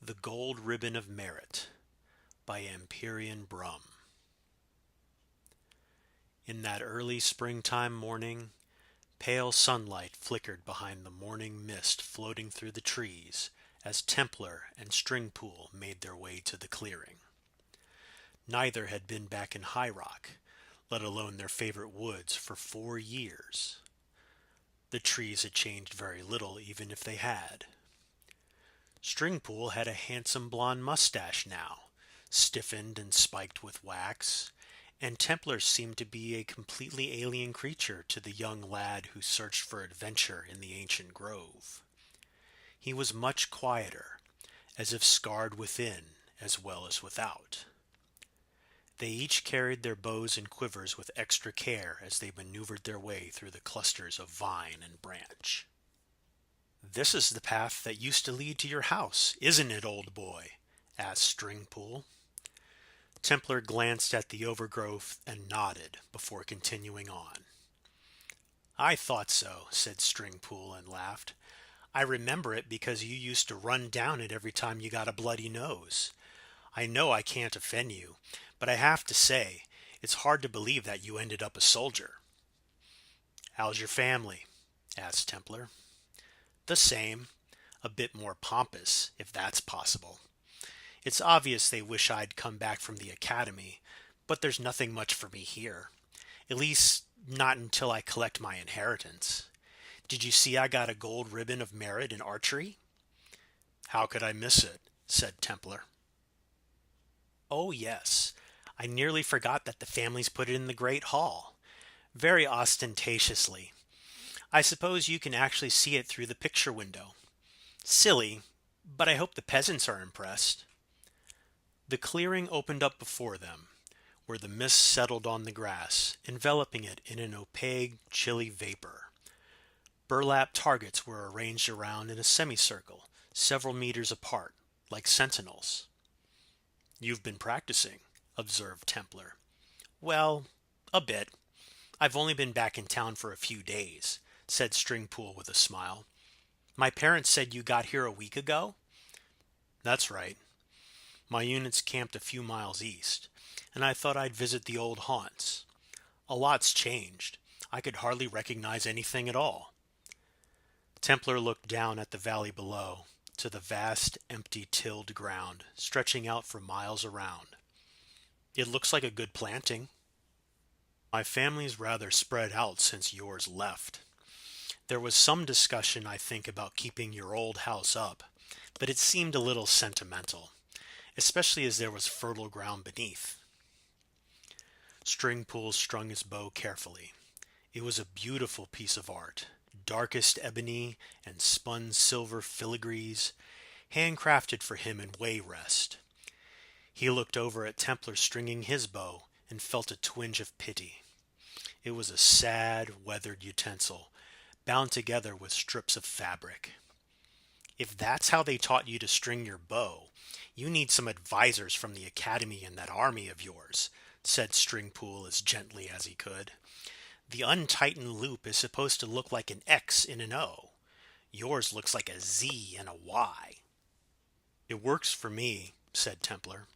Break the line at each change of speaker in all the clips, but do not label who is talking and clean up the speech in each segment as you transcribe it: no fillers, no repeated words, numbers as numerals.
The Gold Ribbon of Merit by Empyrean Brum. In that early springtime morning, pale sunlight flickered behind the morning mist floating through the trees as Templar and Stringpool made their way to the clearing. Neither had been back in High Rock, let alone their favorite woods, for 4 years. The trees had changed very little, even if they had. Stringpool had a handsome blonde mustache now, stiffened and spiked with wax, and Templar seemed to be a completely alien creature to the young lad who searched for adventure in the ancient grove. He was much quieter, as if scarred within as well as without. They each carried their bows and quivers with extra care as they maneuvered their way through the clusters of vine and branch. "This is the path that used to lead to your house, isn't it, old boy?" asked Stringpool. Templar glanced at the overgrowth and nodded before continuing on. "I thought so," said Stringpool and laughed. "I remember it because you used to run down it every time you got a bloody nose. I know I can't offend you, but I have to say, it's hard to believe that you ended up a soldier." "How's your family?" asked Templar. "The same. A bit more pompous, if that's possible. It's obvious they wish I'd come back from the academy, but there's nothing much for me here. At least, not until I collect my inheritance. Did you see I got a gold ribbon of merit in archery?" "How could I miss it?" said Templar. "Oh, yes. I nearly forgot that the families put it in the Great Hall. Very ostentatiously. I suppose you can actually see it through the picture window. Silly, but I hope the peasants are impressed." The clearing opened up before them, where the mist settled on the grass, enveloping it in an opaque, chilly vapor. Burlap targets were arranged around in a semicircle, several meters apart, like sentinels. "You've been practicing," observed Templar. "Well, a bit. I've only been back in town for a few days," said Stringpool with a smile. "My parents said you got here a week ago?" "That's right. My unit's camped a few miles east, and I thought I'd visit the old haunts. A lot's changed. I could hardly recognize anything at all." Templar looked down at the valley below, to the vast, empty, tilled ground, stretching out for miles around. "It looks like a good planting." "My family's rather spread out since yours left. There was some discussion, I think, about keeping your old house up, but it seemed a little sentimental, especially as there was fertile ground beneath." Stringpool strung his bow carefully. It was a beautiful piece of art, darkest ebony and spun silver filigrees, handcrafted for him in Wayrest. He looked over at Templar stringing his bow and felt a twinge of pity. It was a sad, weathered utensil, bound together with strips of fabric. "If that's how they taught you to string your bow, you need some advisors from the academy in that army of yours," said Stringpool as gently as he could. "The untightened loop is supposed to look like an X in an O. Yours looks like a Z and a Y." "It works for me," said Templar.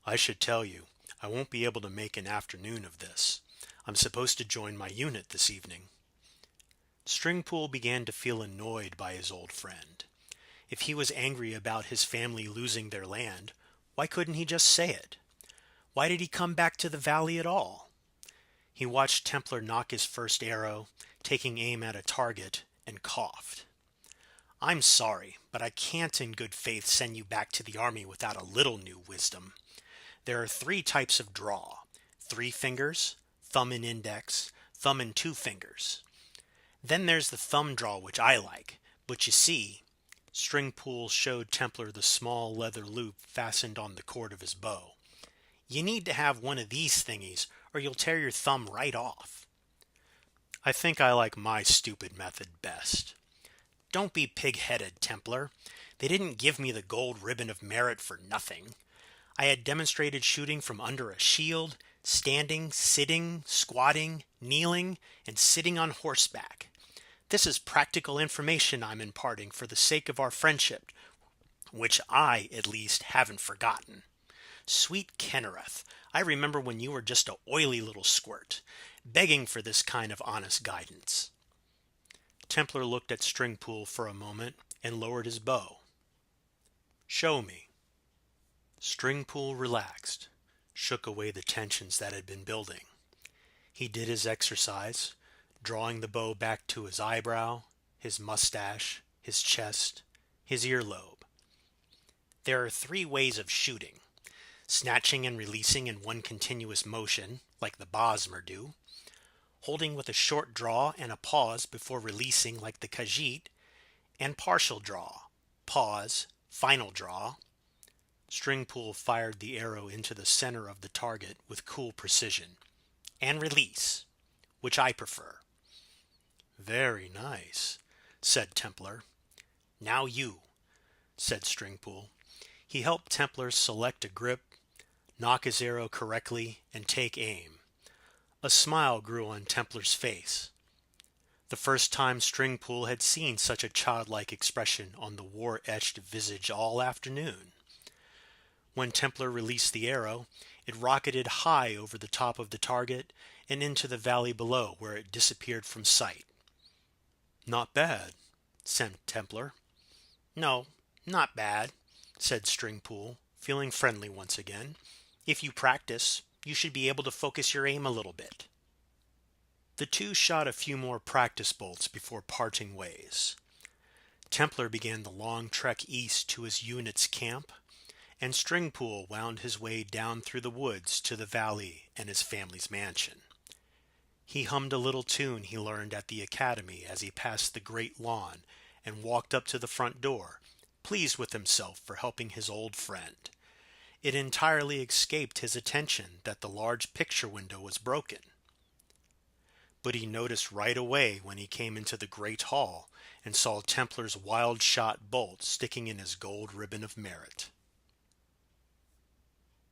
"I should tell you, I won't be able to make an afternoon of this. I'm supposed to join my unit this evening." Stringpool began to feel annoyed by his old friend. If he was angry about his family losing their land, why couldn't he just say it? Why did he come back to the valley at all? He watched Templar knock his first arrow, taking aim at a target, and coughed. "I'm sorry, but I can't in good faith send you back to the army without a little new wisdom. There are 3 types of draw: 3 fingers, thumb and index, thumb and 2 fingers. Then there's the thumb draw, which I like, but you see," Stringpool showed Templar the small leather loop fastened on the cord of his bow, "you need to have one of these thingies or you'll tear your thumb right off." "I think I like my stupid method best." "Don't be pig-headed, Templar. They didn't give me the gold ribbon of merit for nothing. I had demonstrated shooting from under a shield, standing, sitting, squatting, kneeling, and sitting on horseback. This is practical information I'm imparting for the sake of our friendship, which I, at least, haven't forgotten. Sweet Kennereth, I remember when you were just a oily little squirt, begging for this kind of honest guidance. Templar looked at Stringpool for a moment and lowered his bow. Show me. Stringpool relaxed, shook away the tensions that had been building. He did his exercise, drawing the bow back to his eyebrow, his mustache, his chest, his earlobe. There are 3 ways of shooting: snatching and releasing in one continuous motion, like the Bosmer do, holding with a short draw and a pause before releasing like the Khajiit, and partial draw, pause, final draw. Stringpool fired the arrow into the center of the target with cool precision. And release, which I prefer. Very nice, said Templar. Now you, said Stringpool. He helped Templar select a grip, nock his arrow correctly, and take aim. A smile grew on Templar's face. The first time Stringpool had seen such a childlike expression on the war-etched visage all afternoon. When Templar released the arrow, it rocketed high over the top of the target and into the valley below, where it disappeared from sight. Not bad, said Templar. No, not bad, said Stringpool, feeling friendly once again. If you practice, you should be able to focus your aim a little bit. The 2 shot a few more practice bolts before parting ways. Templar began the long trek east to his unit's camp, and Stringpool wound his way down through the woods to the valley and his family's mansion. He hummed a little tune he learned at the academy as he passed the great lawn and walked up to the front door, pleased with himself for helping his old friend. It entirely escaped his attention that the large picture window was broken. But he noticed right away when he came into the great hall and saw Templar's wild-shot bolt sticking in his gold ribbon of merit.